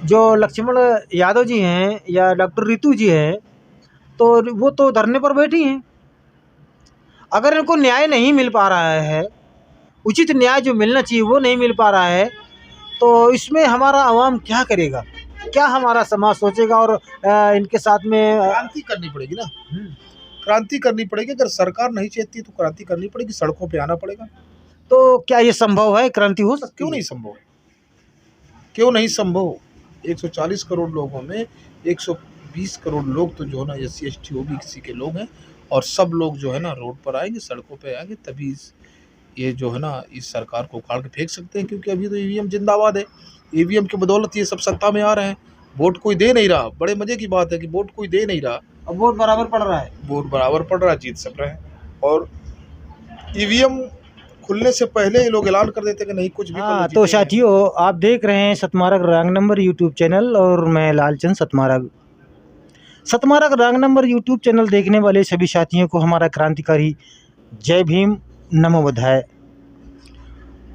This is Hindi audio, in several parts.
जो लक्ष्मण यादव जी हैं या डॉक्टर रितु जी हैं, तो वो तो धरने पर बैठी हैं। अगर इनको न्याय नहीं मिल पा रहा है, उचित न्याय जो मिलना चाहिए वो नहीं मिल पा रहा है, तो इसमें हमारा आवाम क्या करेगा? क्या हमारा समाज सोचेगा? और इनके साथ में क्रांति करनी पड़ेगी ना, क्रांति करनी पड़ेगी। अगर सरकार नहीं चाहती तो क्रांति करनी पड़ेगी, सड़कों पे आना पड़ेगा। तो क्या ये संभव है? क्रांति हो सकती क्यों है? नहीं संभव, क्यों नहीं संभव। 140 करोड़ लोगों में 120 करोड़ लोग तो जो है ना SC ST OBC के लोग हैं, और सब लोग जो है ना रोड पर आएंगे, सड़कों पे आएंगे, तभी ये जो है ना इस सरकार को उखाड़ के फेंक सकते हैं। क्योंकि अभी तो EVM जिंदाबाद है, EVM की बदौलत ये सब सत्ता में आ रहे हैं। वोट कोई दे नहीं रहा, बड़े मजे की बात है कि वोट कोई दे नहीं रहा, अब वोट बराबर पड़ रहा है। वोट बराबर पड़ रहा है, जीत सब रहे हैं। और EVM खुलने से पहले ये लोग ऐलान कर देते कि नहीं कुछ भी हाँ, तो साथियों आप देख रहे हैं Satmarg rank number YouTube channel, और मैं Lalchand Satmarg. Satmarg rank number YouTube channel देखने वाले सभी साथियों को हमारा क्रांतिकारी जय भीम, नमो बुद्धाय।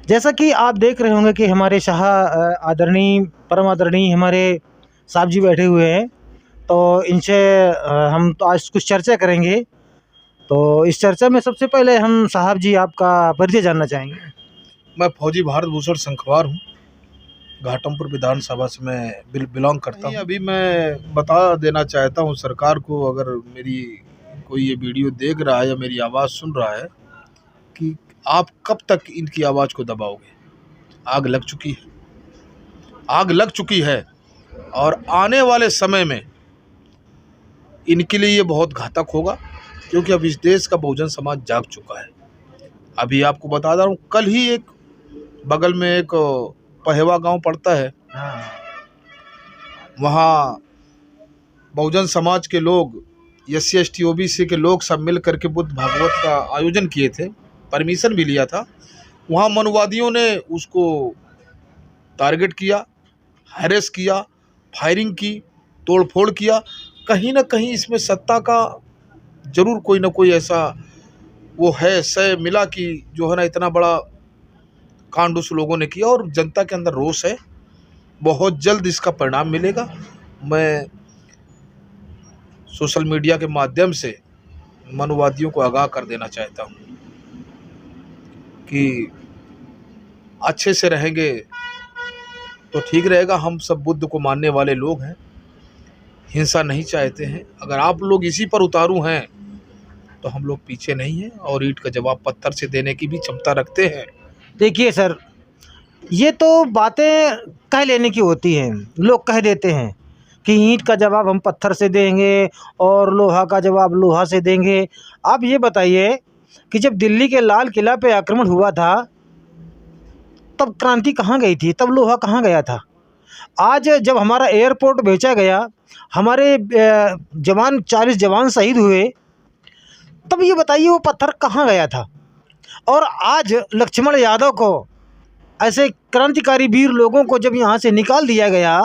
जैसा कि आप देख रहे होंगे कि हमारे शाह आदरणीय, परम आदरणीय हमारे साहब जी बैठे हुए हैं, तो इनसे हम तो आज कुछ चर्चा करेंगे। तो इस चर्चा में सबसे पहले हम साहब जी आपका परिचय जानना चाहेंगे। मैं फौजी भारत भूषण संखवार हूँ, घाटमपुर विधानसभा से मैं बिलोंग करता हूँ। अभी मैं बता देना चाहता हूँ सरकार को, अगर मेरी कोई ये वीडियो देख रहा है या मेरी आवाज़ सुन रहा है, कि आप कब तक इनकी आवाज़ को दबाओगे। आग लग चुकी है, आग लग चुकी है, और आने वाले समय में इनके लिए ये बहुत घातक होगा, क्योंकि अब इस देश का बहुजन समाज जाग चुका है। अभी आपको बता रहा हूँ, कल ही एक बगल में एक पहेवा गांव पड़ता है, वहाँ बहुजन समाज के लोग, SC ST OBC के लोग सब मिल करके बुद्ध भागवत का आयोजन किए थे, परमिशन भी लिया था। वहाँ मनुवादियों ने उसको टारगेट किया, हैरेस किया, फायरिंग की, तोड़फोड़ किया। कहीं ना कहीं इसमें सत्ता का जरूर कोई ना कोई ऐसा वो है सह मिला कि जो है ना इतना बड़ा कांड उस लोगों ने किया, और जनता के अंदर रोष है। बहुत जल्द इसका परिणाम मिलेगा। मैं सोशल मीडिया के माध्यम से मनुवादियों को आगाह कर देना चाहता हूँ कि अच्छे से रहेंगे तो ठीक रहेगा। हम सब बुद्ध को मानने वाले लोग हैं, हिंसा नहीं चाहते हैं। अगर आप लोग इसी पर उतारू हैं तो हम लोग पीछे नहीं हैं, और ईंट का जवाब पत्थर से देने की भी क्षमता रखते हैं। देखिए सर, ये तो बातें कह लेने की होती हैं। लोग कह देते हैं कि ईंट का जवाब हम पत्थर से देंगे और लोहा का जवाब लोहा से देंगे। आप ये बताइए कि जब दिल्ली के लाल किला पे आक्रमण हुआ था, तब क्रांति कहाँ गई थी? तब लोहा कहाँ गया था? आज जब हमारा एयरपोर्ट बेचा गया, हमारे जवान 40 जवान शहीद हुए, तब ये बताइए वो पत्थर कहाँ गया था? और आज लक्ष्मण यादव को, ऐसे क्रांतिकारी वीर लोगों को जब यहाँ से निकाल दिया गया,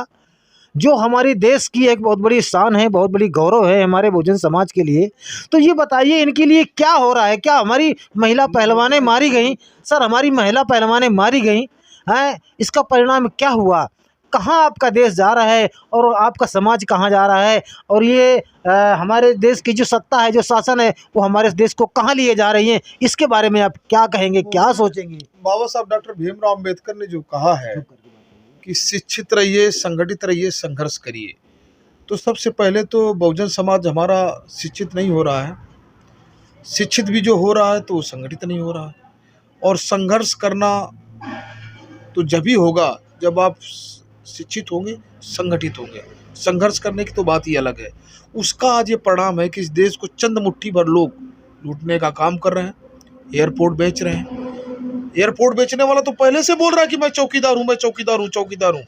जो हमारे देश की एक बहुत बड़ी शान है, बहुत बड़ी गौरव है हमारे बहुजन समाज के लिए, तो ये बताइए इनके लिए क्या हो रहा है? क्या हमारी महिला पहलवानें मारी गई? सर, हमारी महिला पहलवानें मारी गई हैं, इसका परिणाम क्या हुआ? कहाँ आपका देश जा रहा है और आपका समाज कहाँ जा रहा है? और ये हमारे देश की जो सत्ता है, जो शासन है, वो हमारे देश को कहाँ लिए जा रही है? इसके बारे में आप क्या कहेंगे, क्या सोचेंगे? बाबा साहब डॉक्टर भीमराव अम्बेडकर ने जो कहा है कि शिक्षित रहिए, संगठित रहिए, संघर्ष करिए, तो सबसे पहले तो बहुजन समाज हमारा शिक्षित नहीं हो रहा है। शिक्षित भी जो हो रहा है तो वो संगठित नहीं हो रहा है। और संघर्ष करना तो जब ही होगा जब आप शिक्षित होंगे, संगठित होंगे। संघर्ष करने की तो बात ही अलग है। उसका आज ये परिणाम है कि इस देश को चंद मुट्ठी भर लोग लूटने का काम कर रहे हैं, एयरपोर्ट बेच रहे हैं। एयरपोर्ट बेचने वाला तो पहले से बोल रहा है कि मैं चौकीदार हूं, मैं चौकीदार हूं, चौकीदार हूं।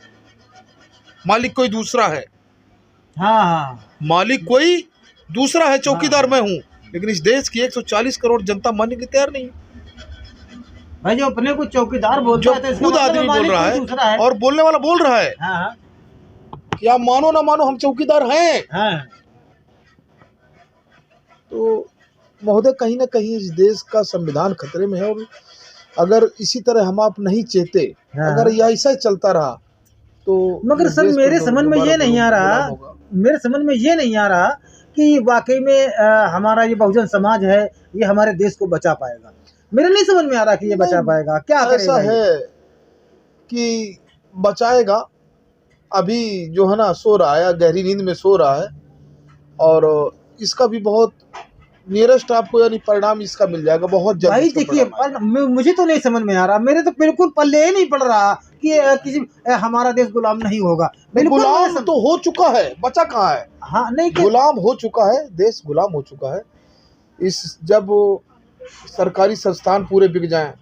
मालिक कोई दूसरा है। हाँ, मालिक कोई दूसरा है, चौकीदार मैं हूं। लेकिन इस देश की 140 करोड़ जनता मानने के तैयार नहीं। भाई, जो अपने को चौकीदार बोलता है, खुद आदमी बोल रहा है और बोलने वाला बोल रहा है कि आप मानो ना मानो हम चौकीदार हैं। तो महोदय, कहीं ना कहीं इस देश का संविधान खतरे में है। और अगर इसी तरह हम आप नहीं चेते, अगर यह ऐसा चलता रहा तो मगर सर देश मेरे फिर समझ में ये नहीं आ रहा, गुलाम होगा। मेरे समझ में ये नहीं आ रहा कि वाकई में हमारा ये बहुजन समाज है ये हमारे देश को बचा पाएगा। मेरे नहीं समझ में आ रहा कि ये बचा नहीं, पाएगा, क्या ऐसा करेगा ये? है कि बचाएगा। अभी जो है ना सो रहा है, गहरी नींद में सो रहा है, और इसका भी बहुत नियरेस्ट आपको यानी परिणाम इसका मिल जाएगा बहुत जल्द। भाई इसका देखिए, परिणाम आएगा। मुझे तो नहीं समझ में आ रहा, मेरे तो बिल्कुल पल्ले ही नहीं पड़ रहा कि किसी हमारा देश गुलाम नहीं होगा। नहीं, बिल्कुल गुलाम तो हो चुका है, बचा कहाँ है? हाँ नहीं गुलाम हो चुका है, देश गुलाम हो चुका है। इस जब सरकारी संस्थान पूरे बिक जाएं,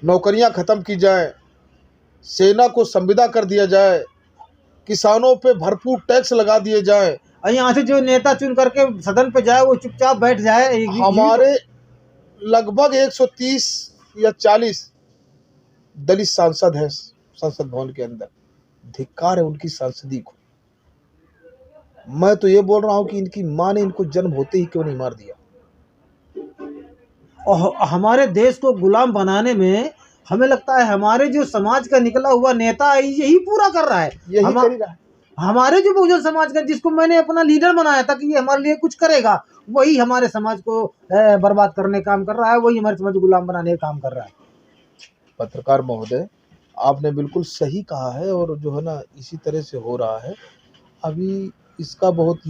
नौकरियां खत्म की जाएं, सेना को संविदा कर दिया जाए, किसानों पे भरपूर टैक्स लगा दिए जाए, और यहाँ से जो नेता चुन करके सदन पे जाए वो चुपचाप बैठ जाए। हमारे लगभग 130 या 40 दलित सांसद हैं संसद भवन के अंदर। धिक्कार है उनकी सांसदी को। मैं तो ये बोल रहा हूँ कि इनकी माँ ने इनको जन्म होते ही क्यों नहीं मार दिया। और हमारे देश को गुलाम बनाने में हमें लगता है हमारे जो समाज का निकला हुआ नेता है यही पूरा कर रहा है। यही कर ही रहा है। हमारे जो बहुजन समाज का, जिसको मैंने अपना लीडर बनाया था कि ये हमारे लिए कुछ करेगा, वही हमारे समाज को बर्बाद करने का काम कर रहा है, वही हमारे समाज को गुलाम बनाने का काम कर रहा है। पत्रकार महोदय, आपने बिल्कुल सही कहा है, और जो है ना इसी तरह से हो रहा है। अभी इसका बहुत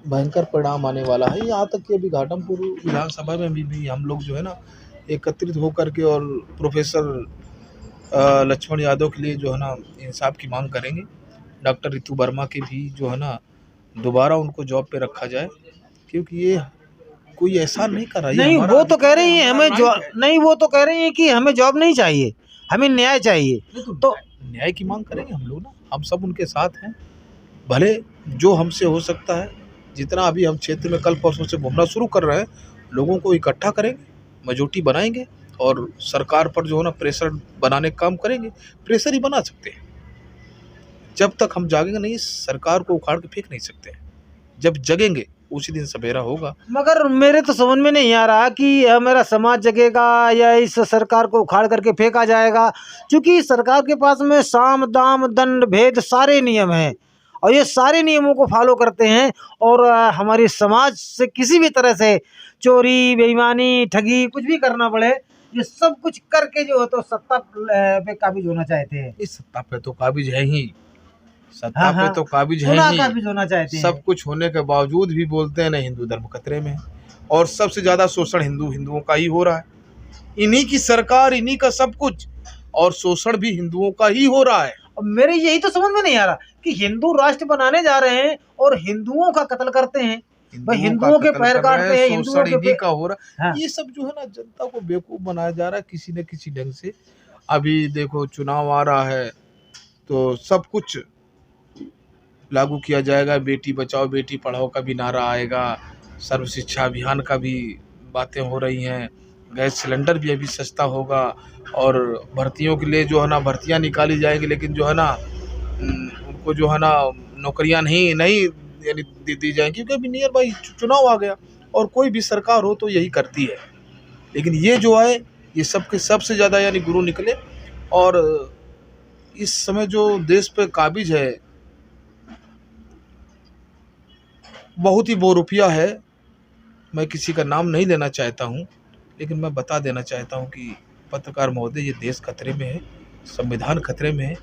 भयंकर परिणाम आने वाला है। यहाँ तक कि अभी घाटमपुर विधानसभा में भी हम लोग जो है ना एकत्रित होकर के और प्रोफेसर लक्ष्मण यादव के लिए जो है ना इंसाफ की मांग करेंगे। डॉक्टर रितु वर्मा के भी जो है ना दोबारा उनको जॉब पे रखा जाए, क्योंकि ये कोई ऐसा नहीं कर रहा है। नहीं वो तो कह रही है हमें जॉब नहीं, वो तो कह रही है कि हमें जॉब नहीं चाहिए, हमें न्याय चाहिए। तो न्याय की मांग करेंगे हम लोग ना, हम सब उनके साथ हैं। भले जो हमसे हो सकता है, जितना अभी हम क्षेत्र में कल परसों से घूमना शुरू कर रहे हैं, लोगों को इकट्ठा करेंगे, मेजॉरिटी बनाएंगे और सरकार पर जो है ना प्रेशर बनाने का काम करेंगे। प्रेशर ही बना सकते हैं। जब तक हम जागेंगे नहीं, सरकार को उखाड़ के फेंक नहीं सकते। जब जगेंगे उसी दिन सवेरा होगा। मगर मेरे तो समझ में नहीं आ रहा कि मेरा समाज जगेगा या इस सरकार को उखाड़ करके फेंका जाएगा, क्योंकि सरकार के पास में साम दाम दंड भेद सारे नियम हैं और ये सारे नियमों को फॉलो करते हैं। और हमारी समाज से किसी भी तरह से चोरी, बेईमानी, ठगी कुछ भी करना पड़े, ये सब कुछ करके जो है तो सत्ता पे काबिज होना चाहते हैं। इस सत्ता पे तो काबिज है ही, सत्ता हाँ, पे हाँ, तो काबिज है ही, काबिज होना चाहते हैं। सब कुछ होने के बावजूद भी बोलते हैं ना हिंदू धर्म खतरे में है। और सबसे ज्यादा शोषण हिंदुओं का ही हो रहा है। इन्हीं की सरकार, इन्हीं का सब कुछ, और शोषण भी हिंदुओं का ही हो रहा है। अब मेरे यही तो समझ में नहीं आ रहा कि हिंदू राष्ट्र बनाने जा रहे हैं और हिंदुओं का कत्ल करते हैं, भाई हिंदुओं के पैर काटते हैं, हिंदुओं के इन्हीं का हो रहा है। हाँ। ये सब जो है ना जनता को बेवकूफ बनाया जा रहा है किसी न किसी ढंग से। अभी देखो चुनाव आ रहा है तो सब कुछ लागू किया जाएगा। बेटी बचाओ बेटी पढ़ाओ का भी नारा आएगा, सर्व शिक्षा अभियान का भी बातें हो रही हैं, गैस सिलेंडर भी अभी सस्ता होगा, और भर्तियों के लिए जो है ना भर्तियां निकाली जाएंगी, लेकिन जो है ना उनको जो है ना नौकरियां नहीं यानी दी जाएंगी, क्योंकि अभी नियर बाई चुनाव आ गया और कोई भी सरकार हो तो यही करती है। लेकिन ये जो है ये सबके सबसे ज़्यादा यानी गुरु निकले। और इस समय जो देश पे काबिज है बहुत ही बहुरूपिया है। मैं किसी का नाम नहीं लेना चाहता हूँ, लेकिन मैं बता देना चाहता हूँ कि पत्रकार महोदय, ये देश खतरे में है, संविधान खतरे में है,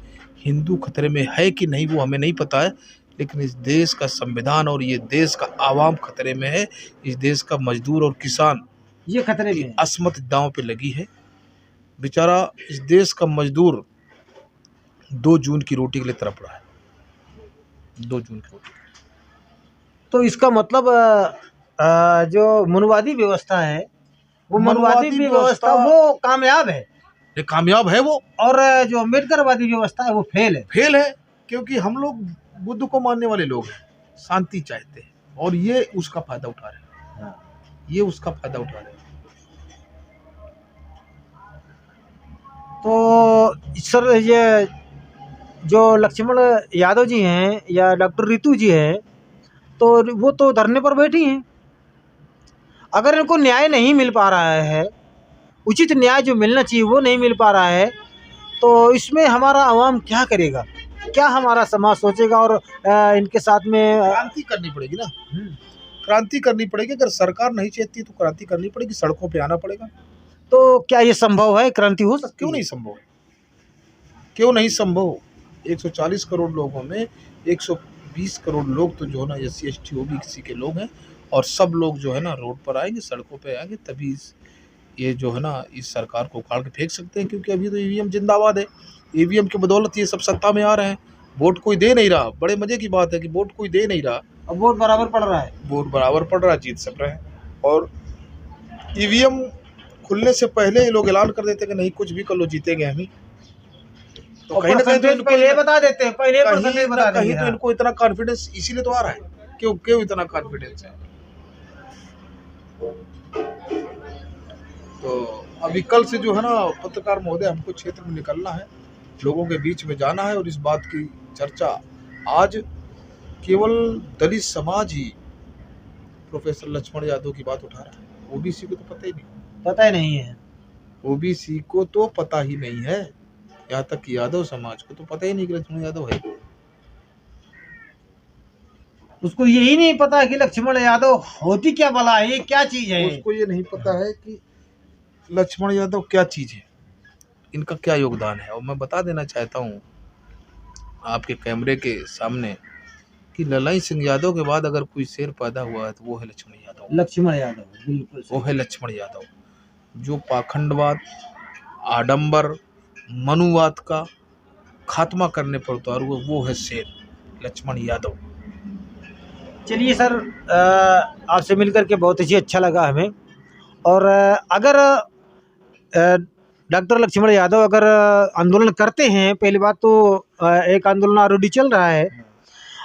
हिंदू खतरे में है कि नहीं वो हमें नहीं पता है, लेकिन इस देश का संविधान और ये देश का आवाम खतरे में है। इस देश का मजदूर और किसान ये खतरे में है। असमत दांव पे लगी है। बेचारा इस देश का मजदूर 2 जून की रोटी के लिए तड़प रहा है, 2 जून की रोटी। तो इसका मतलब जो मनुवादी व्यवस्था है वो मनुवादी व्यवस्था वो कामयाब है, ये कामयाब है वो, और जो अम्बेडकरवादी व्यवस्था है वो फेल है। क्योंकि हम लोग बुद्ध को मानने वाले लोग हैं, शांति चाहते हैं, और ये उसका फायदा उठा रहे हैं। हाँ। ये उसका फायदा उठा रहे हैं। तो सर ये जो लक्ष्मण यादव जी हैं या डॉक्टर रितु जी हैं, तो वो तो धरने पर बैठी हैं। अगर इनको न्याय नहीं मिल पा रहा है, उचित न्याय जो मिलना चाहिए वो नहीं मिल पा रहा है, तो इसमें हमारा आवाम क्या करेगा, क्या हमारा समाज सोचेगा, और इनके साथ में क्रांति करनी पड़ेगी ना, क्रांति करनी पड़ेगी। अगर सरकार नहीं चाहती तो क्रांति करनी पड़ेगी, सड़कों पे आना पड़ेगा। तो क्या ये संभव है, क्रांति हो सकती क्यों है? नहीं संभव, क्यों नहीं संभव। 140 करोड़ लोगों में 120 करोड़ लोग तो जो है ना SC ST OBC के लोग हैं, और सब लोग जो है ना रोड पर आएंगे, सड़कों पे आएंगे, तभी ये जो है ना इस सरकार को उखाड़ के फेंक सकते हैं। क्योंकि अभी तो EVM जिंदाबाद है, EVM की बदौलत ये सब सत्ता में आ रहे हैं। वोट कोई दे नहीं रहा, बड़े मजे की बात है कि वोट कोई दे नहीं रहा, अब वोट बराबर पड़ रहा है, वोट बराबर पड़ रहा है, जीत सब रहे हैं। और EVM खुलने से पहले ये लोग ऐलान कर देते कि नहीं कुछ भी कर लो, जीतेंगे हम ही। तो कहीं ना कहीं तो इनको पहले बता देते हैं, पहले कहीं बता ना कहीं देंगे। तो इनको इतना कॉन्फिडेंस इसीलिए तो आ रहा है। क्यों इतना कॉन्फिडेंस है? तो अभी कल से जो है ना पत्रकार महोदय, हमको क्षेत्र में निकलना है, लोगों के बीच में जाना है, और इस बात की चर्चा आज केवल दलित समाज ही प्रोफेसर लक्ष्मण यादव की बात उठा रहा है। OBC को तो पता ही नहीं है, OBC को तो पता ही नहीं है, यहाँ तक कि यादव समाज को तो पता ही नहीं कि लक्ष्मण यादव है। उसको यही नहीं पता है कि लक्ष्मण यादव होती क्या भला है, ये क्या चीज है। उसको ये नहीं पता है कि लक्ष्मण यादव क्या चीज है, इनका क्या योगदान है। और मैं बता देना चाहता हूँ आपके कैमरे के सामने कि ललाई सिंह यादव के बाद अगर कोई शेर पैदा हुआ है तो वो है लक्ष्मण यादव। लक्ष्मण यादव, बिल्कुल वो है लक्ष्मण यादव, जो पाखंडवाद, आडंबर, मनुवाद का खात्मा करने पर उतार हुआ, वो है शेर लक्ष्मण यादव। चलिए सर, आपसे मिलकर के बहुत ही अच्छा लगा हमें। और अगर डॉक्टर लक्ष्मण यादव अगर आंदोलन करते हैं, पहली बात तो एक आंदोलन ऑलरेडी चल रहा है,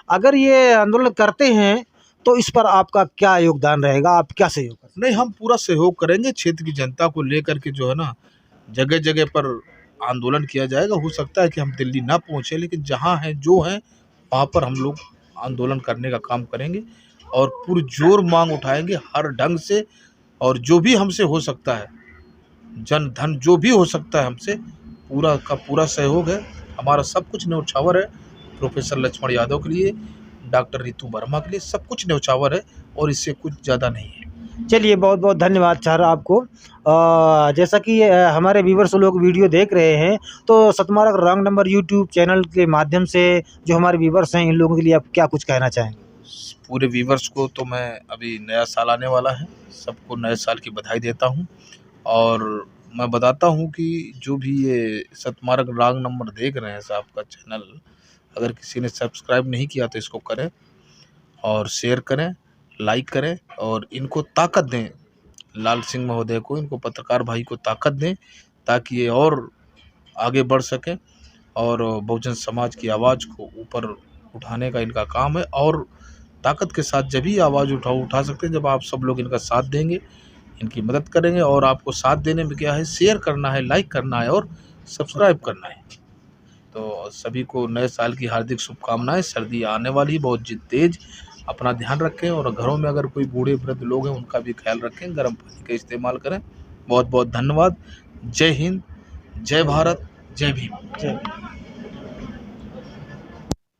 अगर ये आंदोलन करते हैं तो इस पर आपका क्या योगदान रहेगा, आप क्या सहयोग करेंगे? नहीं, हम पूरा सहयोग करेंगे। क्षेत्र की जनता को लेकर के जो है ना जगह जगह पर आंदोलन किया जाएगा। हो सकता है कि हम दिल्ली ना पहुंचे, लेकिन जहां है जो है वहां पर हम लोग आंदोलन करने का काम करेंगे, और पुरजोर मांग उठाएंगे हर ढंग से। और जो भी हमसे हो सकता है, जन धन जो भी हो सकता है, हमसे पूरा का पूरा सहयोग है। हमारा सब कुछ न्यौछावर है प्रोफेसर लक्ष्मण यादव के लिए, डॉक्टर रितु वर्मा के लिए, सब कुछ न्यौछावर है, और इससे कुछ ज़्यादा नहीं है। चलिए, बहुत बहुत धन्यवाद सर आपको। जैसा कि हमारे व्यूवर्स लोग वीडियो देख रहे हैं, तो सतमार्ग रॉन्ग नंबर यूट्यूब चैनल के माध्यम से जो हमारे व्यूवर्स हैं, इन लोगों के लिए आप क्या कुछ कहना चाहेंगे? पूरे व्यूवर्स को तो मैं, अभी नया साल आने वाला है, सबको नए साल की बधाई देता हूँ। और मैं बताता हूँ कि जो भी ये सतमार्ग रॉन्ग नंबर देख रहे हैं साहब का चैनल, अगर किसी ने सब्सक्राइब नहीं किया तो इसको करें, और शेयर करें, लाइक करें, और इनको ताकत दें, लाल सिंह महोदय को, इनको पत्रकार भाई को ताकत दें, ताकि ये और आगे बढ़ सकें, और बहुजन समाज की आवाज़ को ऊपर उठाने का इनका काम है। और ताकत के साथ जब ही आवाज़ उठा सकते हैं, जब आप सब लोग इनका साथ देंगे, इनकी मदद करेंगे। और आपको साथ देने में क्या है, शेयर करना है, लाइक करना है, और सब्सक्राइब करना है। तो सभी को नए साल की हार्दिक शुभकामनाएं। सर्दी आने वाली है बहुत तेज, अपना ध्यान रखें, और घरों में अगर कोई बूढ़े वृद्ध लोग हैं उनका भी ख्याल रखें, गर्म पानी का इस्तेमाल करें। बहुत बहुत धन्यवाद। जय हिंद, जय भारत, जय भीम। जय